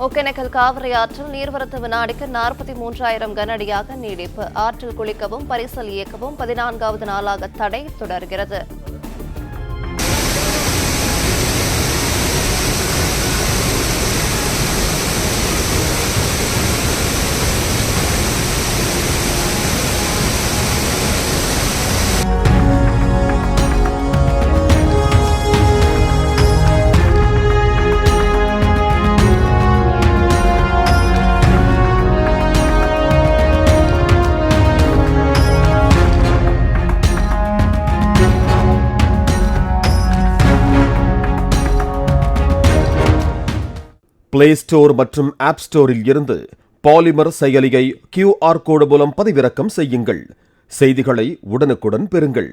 ஒகேனக்கல் காவிரி ஆற்றில் நீர்வரத்து வினாடிக்கு 43,000 கனஅடியாக நீடிப்பு. ஆற்றில் குளிக்கவும் பரிசல் இயக்கவும் 14வது நாளாக தடை தொடர்கிறது. பிளே ஸ்டோர் மற்றும் ஆப் ஸ்டோரில் இருந்து பாலிமர் செயலியை QR கோடு மூலம் பதிவிறக்கம் செய்யுங்கள். செய்திகளை உடனுக்குடன் பெறுங்கள்.